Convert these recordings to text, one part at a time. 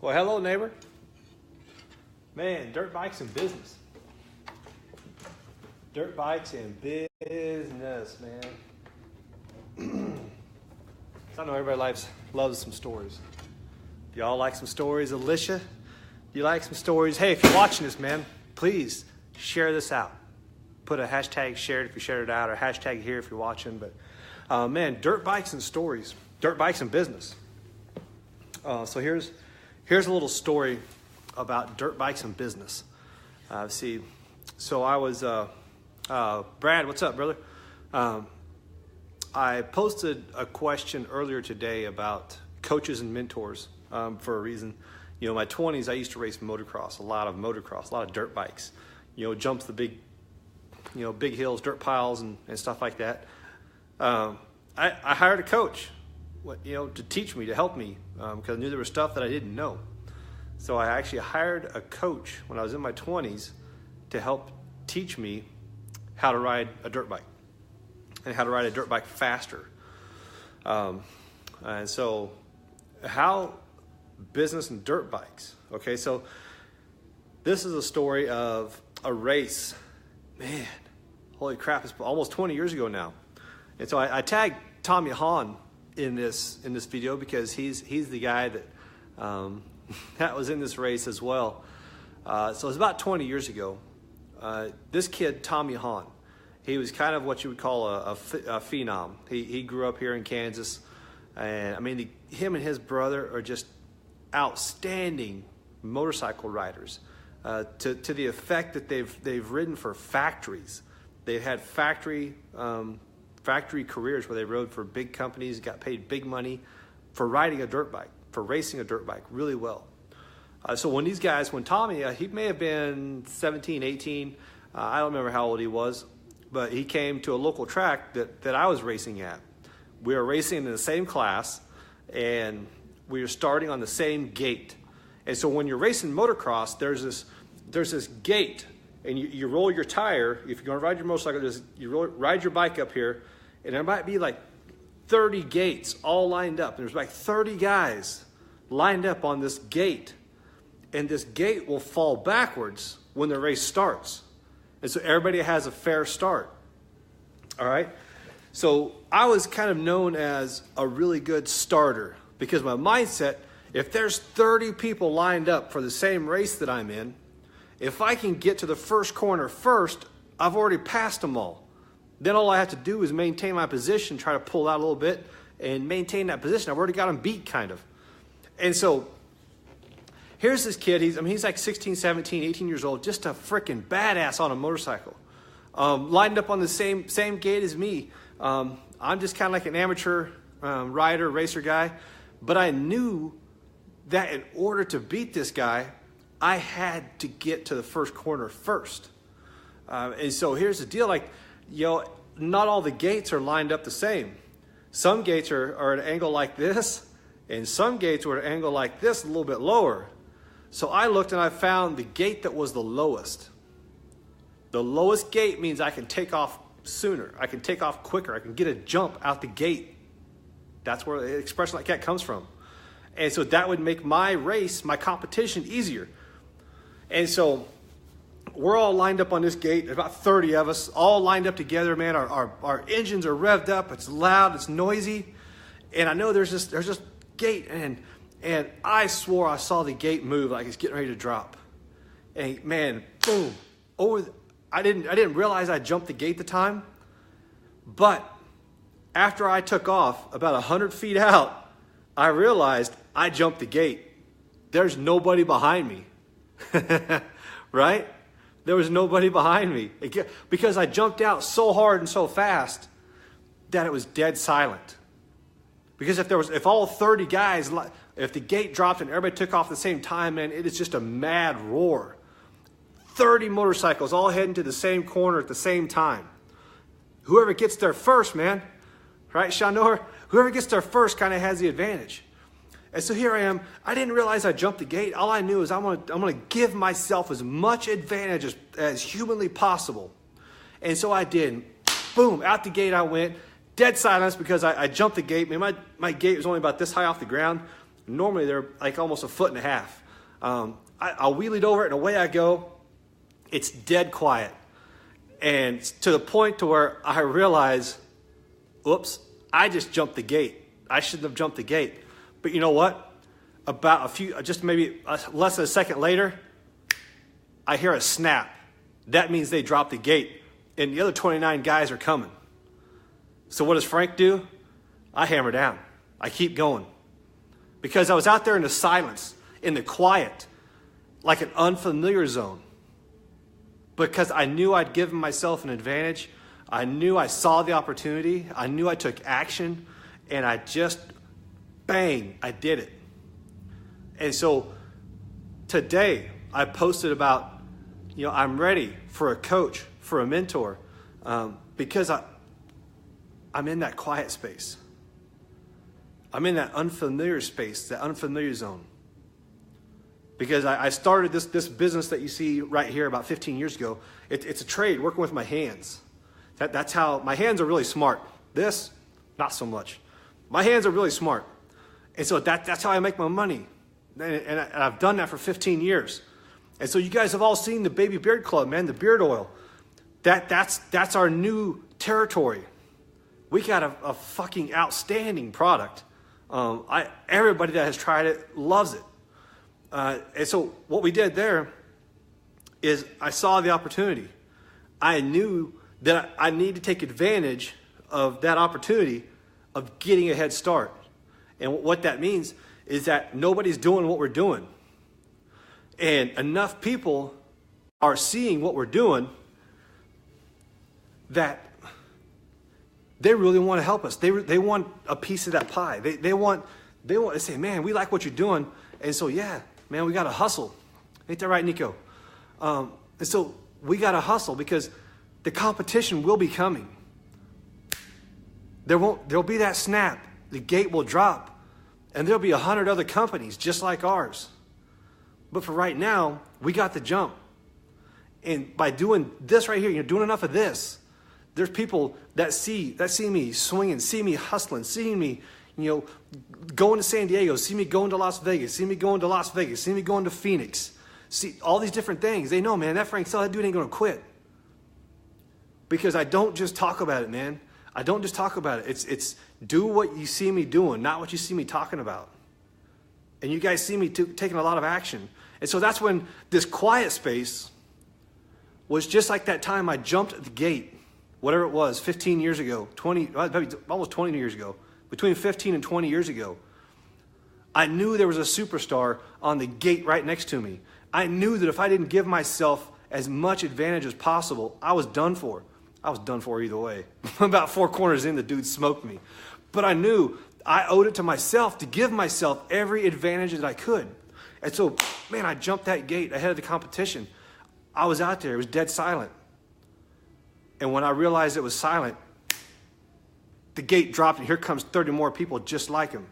Well, hello, neighbor. Man, dirt bikes and business. Dirt bikes and business, man. So I know everybody loves some stories. Y'all like some stories? Alicia, you like some stories? Hey, if you're watching this, man, please share this out. Put a hashtag shared if you shared it out, or hashtag here if you're watching. But man, dirt bikes and stories. Dirt bikes and business. So here's a little story about dirt bikes and business. So I was, Brad, what's up, brother? I posted a question earlier today about coaches and mentors for a reason. You know, in my 20s, I used to race motocross, a lot of dirt bikes. You know, jumps the big hills, dirt piles, and stuff like that. I hired a coach, to teach me, to help me, because I knew there was stuff that I didn't know. So I actually hired a coach when I was in my 20s to help teach me how to ride a dirt bike and how to ride a dirt bike faster. And so how business and dirt bikes. Okay, so this is a story of a race. Man, holy crap, it's almost 20 years ago now. And so I tagged Tommy Hahn in this video because he's the guy that that was in this race as well. So it was about 20 years ago. This kid, Tommy Hahn, he was kind of what you would call a phenom. He grew up here in Kansas, and I mean, him and his brother are just outstanding motorcycle riders. To the effect that they've ridden for factories. They've had factory careers where they rode for big companies, got paid big money for riding a dirt bike, for racing a dirt bike really well. So when Tommy, he may have been 17, 18, I don't remember how old he was, but he came to a local track that I was racing at. We were racing in the same class, and we were starting on the same gate. And so when you're racing motocross, there's this gate, and you roll your tire. If you're going to ride your motorcycle, ride your bike up here, and there might be like 30 gates all lined up. And there's like 30 guys lined up on this gate, and this gate will fall backwards when the race starts. And so everybody has a fair start. All right? So I was kind of known as a really good starter because my mindset, if there's 30 people lined up for the same race that I'm in, if I can get to the first corner first, I've already passed them all. Then all I have to do is maintain my position, try to pull out a little bit, and maintain that position. I've already got them beat, kind of. And so here's this kid. He's like 16, 17, 18 years old, just a freaking badass on a motorcycle. Lined up on the same gate as me. I'm just kind of like an amateur rider, racer guy. But I knew that in order to beat this guy, I had to get to the first corner first. And so here's the deal, not all the gates are lined up the same. Some gates are at an angle like this, and some gates were at an angle like this, a little bit lower. So I looked and I found the gate that was the lowest. The lowest gate means I can take off sooner. I can take off quicker. I can get a jump out the gate. That's where the expression like that comes from. And so that would make my race, my competition, easier. And so we're all lined up on this gate. There's about 30 of us, all lined up together, man. Our engines are revved up. It's loud. It's noisy. And I know there's this gate, and I swore I saw the gate move like it's getting ready to drop. And man, boom! I didn't realize I jumped the gate at the time, but after I took off about 100 feet out, I realized I jumped the gate. There's nobody behind me. Right? There was nobody behind me because I jumped out so hard and so fast that it was dead silent. Because if all 30 guys, if the gate dropped and everybody took off at the same time, man, it is just a mad roar. 30 motorcycles all heading to the same corner at the same time. Whoever gets there first, man, right, Shanor? Whoever gets there first kind of has the advantage. And so here I am. I didn't realize I jumped the gate. All I knew is I'm gonna give myself as much advantage as humanly possible. And so I did. Boom, out the gate I went. Dead silence because I jumped the gate. Man, my gate was only about this high off the ground. Normally they're like almost 1.5 feet. I'll wheel it over and away I go. It's dead quiet. And to the point to where I realize, oops, I just jumped the gate. I shouldn't have jumped the gate. But you know what? About just maybe less than a second later, I hear a snap. That means they dropped the gate and the other 29 guys are coming. So what does Frank do? I hammer down. I keep going. Because I was out there in the silence, in the quiet, like an unfamiliar zone. Because I knew I'd given myself an advantage. I knew I saw the opportunity. I knew I took action. And I just, bang, I did it. And so today I posted about, I'm ready for a coach, for a mentor, because I'm in that quiet space. I'm in that unfamiliar space, that unfamiliar zone. Because I started this business that you see right here about 15 years ago. It's a trade, working with my hands. That's how, my hands are really smart. This, not so much. My hands are really smart. And so that's how I make my money. And I've done that for 15 years. And so you guys have all seen the Baby Beard Club, man, the beard oil. That's our new territory. We got a fucking outstanding product. Everybody that has tried it loves it. And so what we did there is I saw the opportunity. I knew that I need to take advantage of that opportunity of getting a head start. And what that means is that nobody's doing what we're doing. And enough people are seeing what we're doing that they really want to help us. They want a piece of that pie. They want to say, man, we like what you're doing. And so, yeah, man, we got to hustle. Ain't that right, Nico? And so we got to hustle because the competition will be coming. There'll be that snap. The gate will drop. And there'll be 100 other companies just like ours. But for right now, we got the jump. And by doing this right here, doing enough of this, there's people that see me swinging, see me hustling, see me, going to San Diego, see me going to Las Vegas, see me going to Las Vegas, see me going to Phoenix, see all these different things. They know, man, that Frank Sell, that dude ain't going to quit. Because I don't just talk about it, man. I don't just talk about it. It's do what you see me doing, not what you see me talking about. And you guys see me taking a lot of action. And so that's when this quiet space was just like that time I jumped at the gate, whatever it was, 15 years ago, almost 20 years ago, between 15 and 20 years ago. I knew there was a superstar on the gate right next to me. I knew that if I didn't give myself as much advantage as possible, I was done for. I was done for either way. About 4 corners in, the dude smoked me. But I knew I owed it to myself to give myself every advantage that I could. And so, man, I jumped that gate ahead of the competition. I was out there. It was dead silent. And when I realized it was silent, the gate dropped, and here comes 30 more people just like him.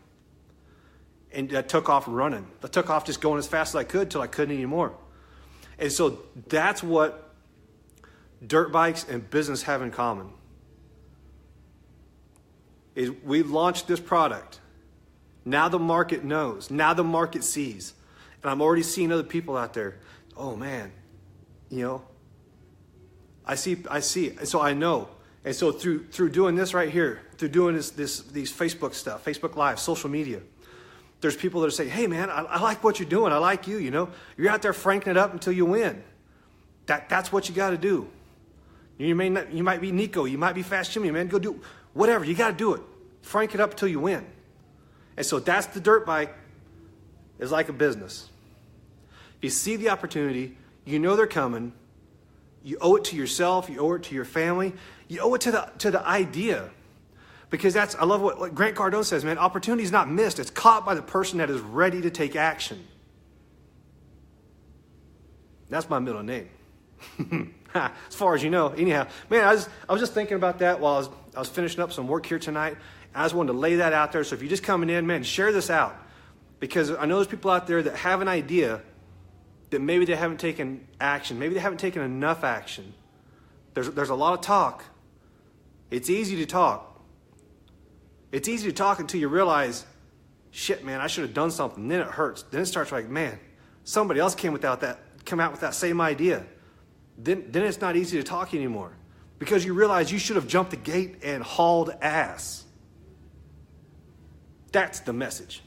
And I took off running. I took off just going as fast as I could till I couldn't anymore. And so that's what dirt bikes and business have in common. Is we launched this product. Now the market knows. Now the market sees. And I'm already seeing other people out there. Oh man, I see. And so I know. And so through doing this right here, through doing these Facebook stuff, Facebook Live, social media, there's people that are saying, hey man, I like what you're doing. I like you, You're out there franking it up until you win. That's what you got to do. You might be Nico, you might be Fast Jimmy, man. Go do whatever. You got to do it. Frank it up until you win. And so that's the dirt bike. Is like a business. If you see the opportunity, they're coming. You owe it to yourself. You owe it to your family. You owe it to the idea. Because I love what Grant Cardone says, man. Opportunity is not missed. It's caught by the person that is ready to take action. That's my middle name. As far as you know. Anyhow, man, I was just thinking about that while I was finishing up some work here tonight. I just wanted to lay that out there. So if you're just coming in, man, share this out. Because I know there's people out there that have an idea that maybe they haven't taken action. Maybe they haven't taken enough action. There's a lot of talk. It's easy to talk. It's easy to talk until you realize shit, man, I should have done something. Then it hurts. Then it starts like, man, somebody else came out with that same idea. Then it's not easy to talk anymore because you realize you should have jumped the gate and hauled ass. That's the message.